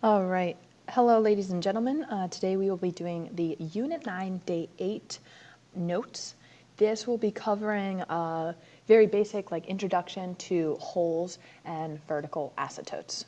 All right. Hello, ladies and gentlemen. Today we will be doing the Unit 9, Day 8 notes. This will be covering a very basic introduction to holes and vertical asymptotes.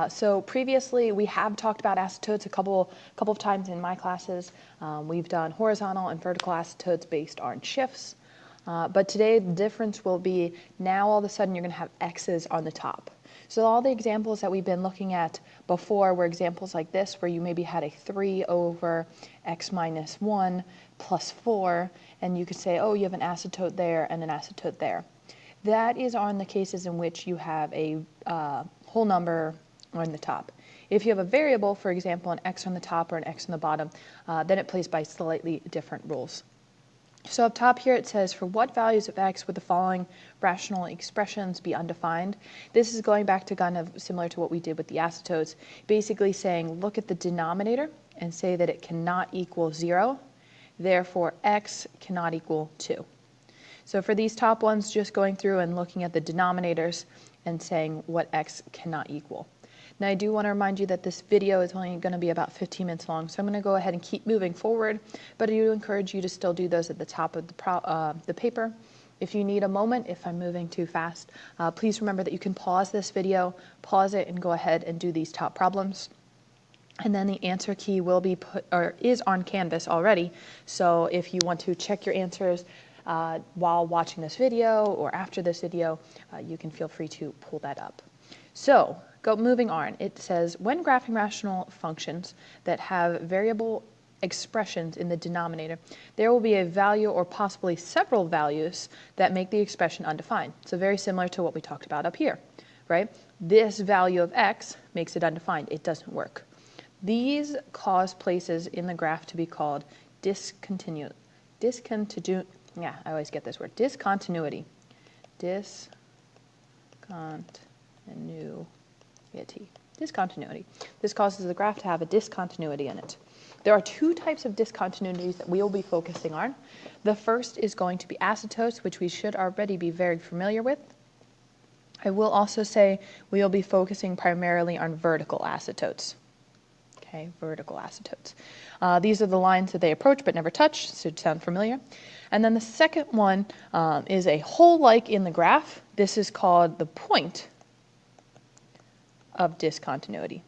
So previously we have talked about asymptotes a couple of times in my classes. We've done horizontal and vertical asymptotes based on shifts. But today the difference will be now all of a sudden you're going to have x's on the top. So all the examples that we've been looking at before were examples like this, where you maybe had a 3 over x minus 1 plus 4, and you could say, oh, you have an asymptote there and an asymptote there. That is on the cases in which you have a whole number on the top. If you have a variable, for example, an x on the top or an x on the bottom, then it plays by slightly different rules. So up top here it says, for what values of x would the following rational expressions be undefined? This is going back to kind of similar to what we did with the asymptotes, basically saying look at the denominator and say that it cannot equal 0, therefore x cannot equal 2. So for these top ones, just going through and looking at the denominators and saying what x cannot equal. Now I do want to remind you that this video is only going to be about 15 minutes long, so I'm going to go ahead and keep moving forward, but I do encourage you to still do those at the top of the paper. If you need a moment, if I'm moving too fast, please remember that you can pause this video, pause it, and go ahead and do these top problems. And then the answer key will be put, or is on Canvas already, so if you want to check your answers while watching this video or after this video, you can feel free to pull that up. So, moving on, it says, when graphing rational functions that have variable expressions in the denominator, there will be a value or possibly several values that make the expression undefined. So very similar to what we talked about up here, right? This value of x makes it undefined. It doesn't work. These cause places in the graph to be called discontinuity. Yeah, I always get this word. Discontinuity. Discontinuity. This causes the graph to have a discontinuity in it. There are two types of discontinuities that we will be focusing on. The first is going to be asymptotes, which we should already be very familiar with. I will also say we will be focusing primarily on vertical asymptotes. Okay, vertical asymptotes. These are the lines that they approach but never touch, so it sound familiar. And then the second one is a hole-like in the graph. This is called the point of discontinuity.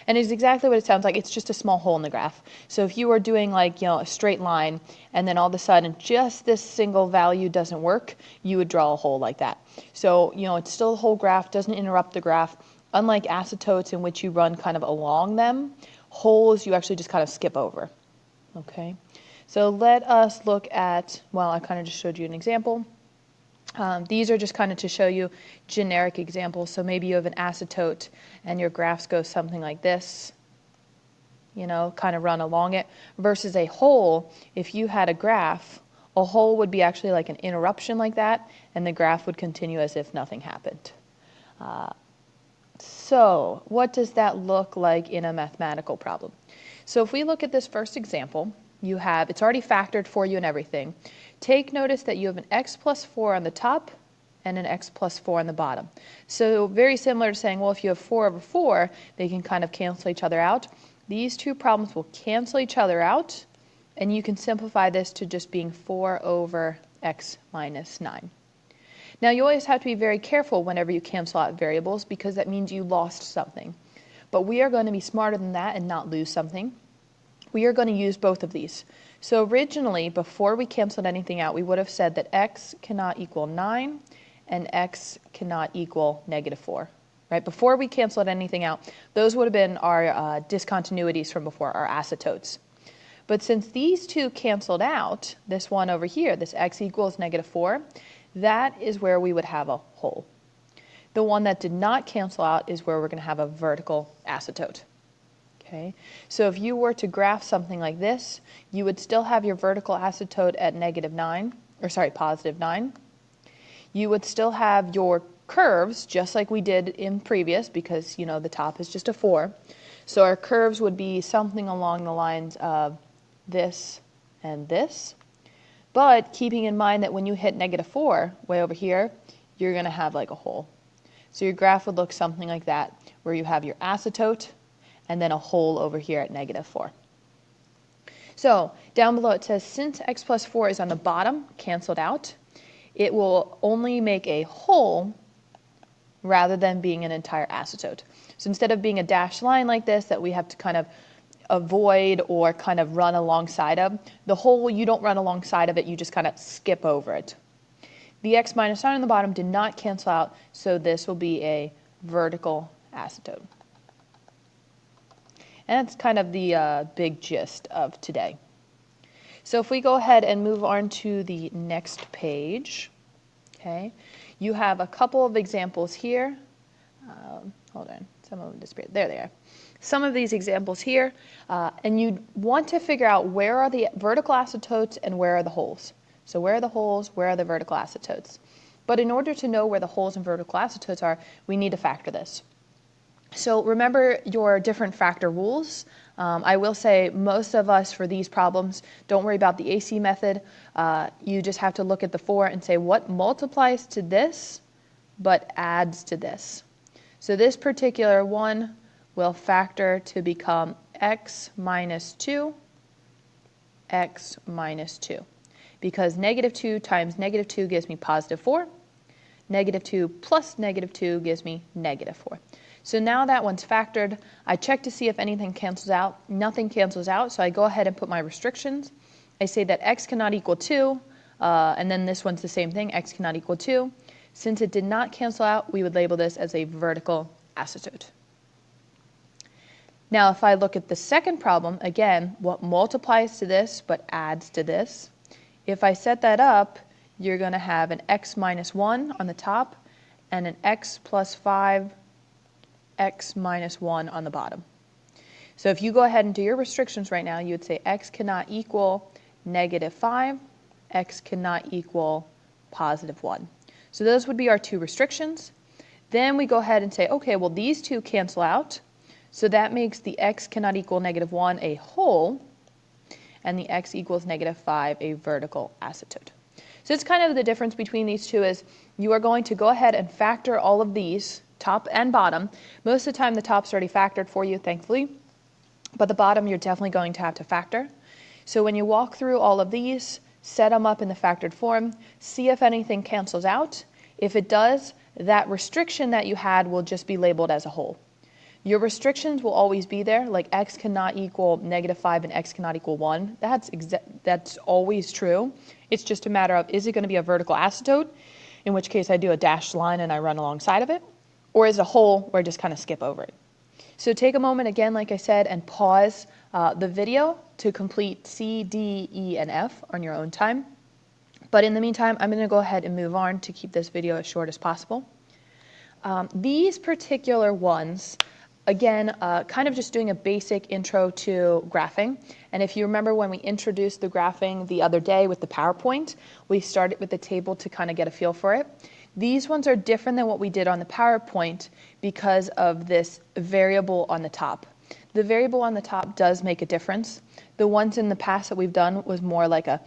And it's exactly what it sounds like. It's just a small hole in the graph. So if you were doing a straight line and then all of a sudden just this single value doesn't work, you would draw a hole like that. So, it's still a whole graph, doesn't interrupt the graph. Unlike asymptotes in which you run kind of along them, holes you actually just kind of skip over. Okay? So let us look at, well, I kind of just showed you an example. These are just kind of to show you generic examples. So maybe you have an asymptote and your graphs go something like this, kind of run along it, versus a hole. If you had a graph, a hole would be actually like an interruption like that, and the graph would continue as if nothing happened. So what does that look like in a mathematical problem? So if we look at this first example, it's already factored for you and everything. Take notice that you have an x plus 4 on the top and an x plus 4 on the bottom. So very similar to saying, well, if you have 4 over 4, they can kind of cancel each other out. These two problems will cancel each other out, and you can simplify this to just being 4 over x minus 9. Now, you always have to be very careful whenever you cancel out variables, because that means you lost something. But we are going to be smarter than that and not lose something. We are going to use both of these. So originally, before we canceled anything out, we would have said that x cannot equal 9 and x cannot equal negative 4. Right? Before we canceled anything out, those would have been our discontinuities from before, our asymptotes. But since these two canceled out, this one over here, this x equals negative 4, that is where we would have a hole. The one that did not cancel out is where we're going to have a vertical asymptote. Okay, so if you were to graph something like this, you would still have your vertical asymptote at positive 9. You would still have your curves, just like we did in previous, because, the top is just a 4. So our curves would be something along the lines of this and this. But keeping in mind that when you hit negative 4, way over here, you're going to have like a hole. So your graph would look something like that, where you have your asymptote and then a hole over here at -4. So down below it says, since x plus 4 is on the bottom, canceled out, it will only make a hole rather than being an entire asymptote. So instead of being a dashed line like this that we have to kind of avoid or kind of run alongside of, the hole, you don't run alongside of it, you just kind of skip over it. The x minus sign on the bottom did not cancel out, so this will be a vertical asymptote. And that's kind of the big gist of today. So if we go ahead and move on to the next page, okay, you have a couple of examples here. Hold on, some of them disappeared. There they are. Some of these examples here, and you want to figure out where are the vertical asymptotes and where are the holes. So where are the holes, where are the vertical asymptotes? But in order to know where the holes and vertical asymptotes are, we need to factor this. So remember your different factor rules. I will say most of us for these problems, don't worry about the AC method. You just have to look at the 4 and say what multiplies to this but adds to this. So this particular one will factor to become x minus 2, x minus 2. Because -2 times -2 gives me +4. -2 plus -2 gives me -4. So now that one's factored. I check to see if anything cancels out. Nothing cancels out, so I go ahead and put my restrictions. I say that x cannot equal 2, and then this one's the same thing, x cannot equal 2. Since it did not cancel out, we would label this as a vertical asymptote. Now if I look at the second problem, again, what multiplies to this but adds to this? If I set that up, you're going to have an x minus 1 on the top and an x plus 5, x minus 1 on the bottom. So if you go ahead and do your restrictions right now, you would say x cannot equal -5, x cannot equal +1. So those would be our two restrictions. Then we go ahead and say, okay, well these two cancel out. So that makes the x cannot equal -1 a hole, and the x equals -5 a vertical asymptote. So it's kind of the difference between these two is you are going to go ahead and factor all of these, top and bottom. Most of the time the top's already factored for you, thankfully, but the bottom you're definitely going to have to factor. So when you walk through all of these, set them up in the factored form, see if anything cancels out. If it does, that restriction that you had will just be labeled as a hole. Your restrictions will always be there, like x cannot equal -5 and x cannot equal 1. That's always true. It's just a matter of, is it going to be a vertical asymptote, in which case I do a dashed line and I run alongside of it, or is it a hole where I just kind of skip over it. So take a moment again, like I said, and pause the video to complete C, D, E, and F on your own time. But in the meantime, I'm going to go ahead and move on to keep this video as short as possible. These particular ones, again, kind of just doing a basic intro to graphing. And if you remember when we introduced the graphing the other day with the PowerPoint, we started with the table to kind of get a feel for it. These ones are different than what we did on the PowerPoint because of this variable on the top. The variable on the top does make a difference. The ones in the past that we've done was more like a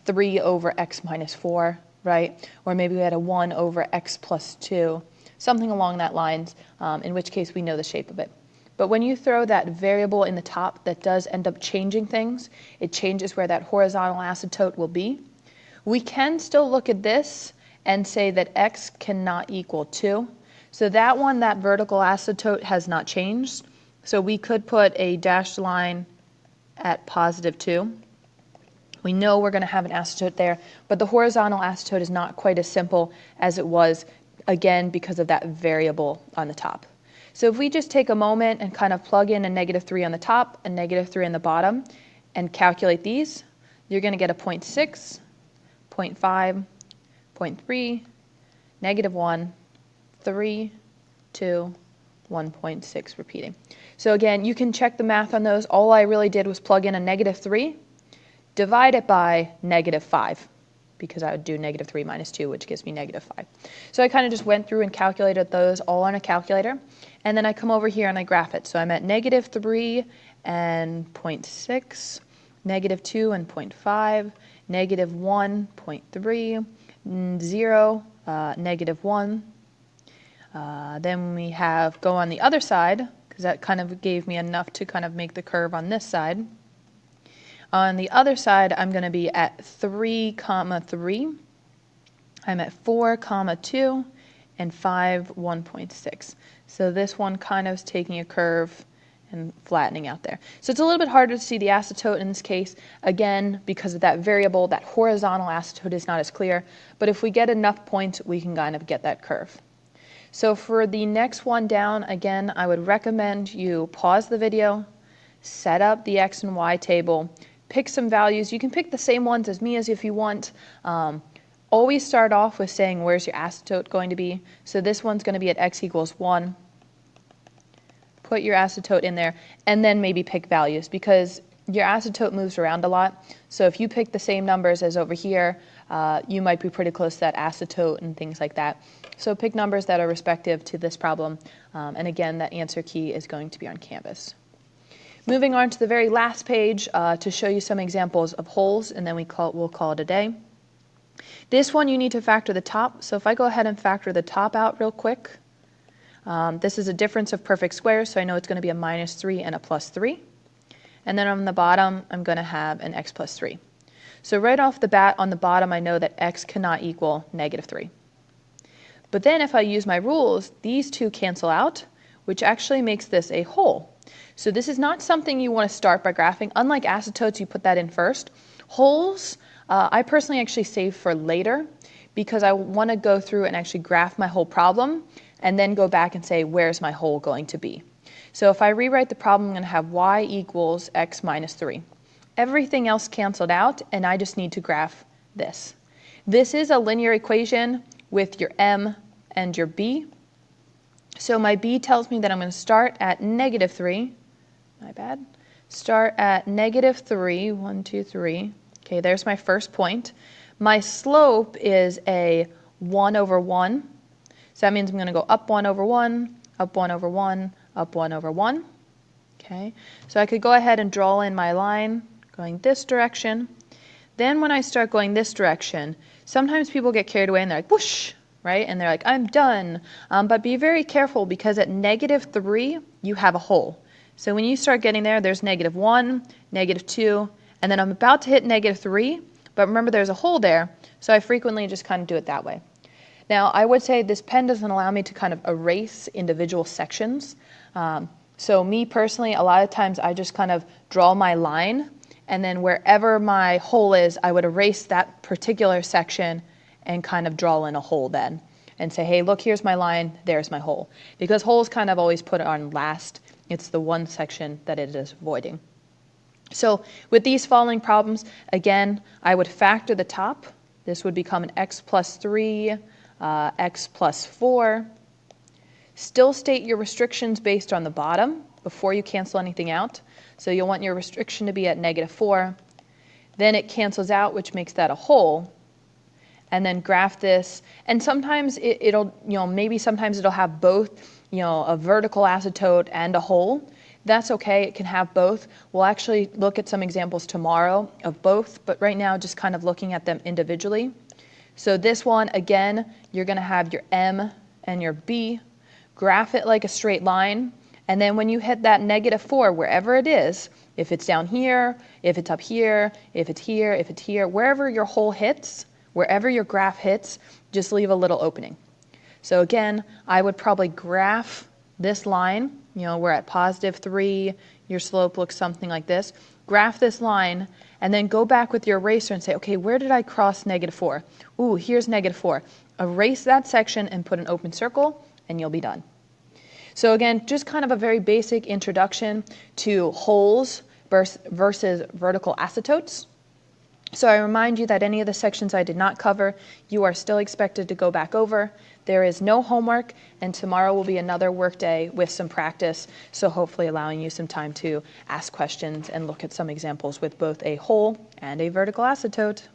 3 over x minus 4, right? Or maybe we had a 1 over x plus 2, something along that lines, in which case we know the shape of it. But when you throw that variable in the top, that does end up changing things. It changes where that horizontal asymptote will be. We can still look at this and say that x cannot equal 2. So that one, that vertical asymptote has not changed. So we could put a dashed line at +2. We know we're going to have an asymptote there, but the horizontal asymptote is not quite as simple as it was, again, because of that variable on the top. So if we just take a moment and kind of plug in a -3 on the top and -3 on the bottom and calculate these, you're going to get a 0.6, 0.5, 0.3, -1, 3, 2, 1.6 repeating. So again, you can check the math on those. All I really did was plug in a -3, divide it by -5, because I would do -3 minus 2, which gives me -5. So I kind of just went through and calculated those all on a calculator, and then I come over here and I graph it. So I'm at -3 and 0.6, -2 and 0.5, -1, 0.3, 0, -1. Then we have go on the other side, because that kind of gave me enough to kind of make the curve on this side. On the other side, I'm going to be at 3, 3. I'm at 4, 2, and 5, 1.6. So this one kind of is taking a curve and flattening out there. So it's a little bit harder to see the asymptote in this case, again, because of that variable. That horizontal asymptote is not as clear, but if we get enough points, we can kind of get that curve. So for the next one down, again, I would recommend you pause the video, set up the X and Y table, pick some values. You can pick the same ones as me as if you want. Always start off with saying where's your asymptote going to be. So this one's going to be at x equals 1. Put your asymptote in there, and then maybe pick values, because your asymptote moves around a lot. So if you pick the same numbers as over here, you might be pretty close to that asymptote and things like that. So pick numbers that are respective to this problem. And again, that answer key is going to be on Canvas. Moving on to the very last page to show you some examples of wholes, and then we'll call it a day. This one you need to factor the top. So if I go ahead and factor the top out real quick, this is a difference of perfect squares, so I know it's going to be a -3 and a +3. And then on the bottom, I'm going to have an x plus 3. So right off the bat on the bottom, I know that x cannot equal -3. But then if I use my rules, these two cancel out, which actually makes this a whole. So this is not something you want to start by graphing. Unlike asymptotes, you put that in first. Wholes, I personally actually save for later, because I want to go through and actually graph my whole problem and then go back and say, where's my whole going to be? So if I rewrite the problem, I'm going to have y equals x minus 3. Everything else canceled out, and I just need to graph this. This is a linear equation with your m and your b. So my b tells me that I'm going to start at -3. My bad. Start at -3, 1, 2, 3. Okay, there's my first point. My slope is a 1 over 1. So that means I'm going to go up 1 over 1, up 1 over 1, up 1 over 1. Okay, so I could go ahead and draw in my line going this direction. Then when I start going this direction, sometimes people get carried away and they're like, whoosh, right? And they're like, I'm done. But be very careful, because at -3, you have a hole. So when you start getting there, there's -1, -2, and then I'm about to hit -3, but remember there's a hole there, so I frequently just kind of do it that way. Now, I would say this pen doesn't allow me to kind of erase individual sections. So me personally, a lot of times I just kind of draw my line, and then wherever my hole is, I would erase that particular section and kind of draw in a hole then and say, hey, look, here's my line, there's my hole. Because holes kind of always put it on last. It's the one section that it is avoiding. So with these following problems, again, I would factor the top. This would become an x plus 3, x plus 4. Still state your restrictions based on the bottom before you cancel anything out. So you'll want your restriction to be at -4. Then it cancels out, which makes that a whole. And then graph this. And sometimes it'll, maybe sometimes it'll have both, a vertical asymptote and a whole. That's okay, it can have both. We'll actually look at some examples tomorrow of both, but right now just kind of looking at them individually. So this one, again, you're going to have your M and your B. Graph it like a straight line, and then when you hit that -4, wherever it is, if it's down here, if it's up here, if it's here, if it's here, wherever your hole hits, wherever your graph hits, just leave a little opening. So again, I would probably graph this line. We're at +3, your slope looks something like this. Graph this line, and then go back with your eraser and say, okay, where did I cross -4? Ooh, here's -4. Erase that section and put an open circle, and you'll be done. So again, just kind of a very basic introduction to holes versus vertical asymptotes. So I remind you that any of the sections I did not cover, you are still expected to go back over. There is no homework, and tomorrow will be another work day with some practice, so hopefully allowing you some time to ask questions and look at some examples with both a hole and a vertical asymptote.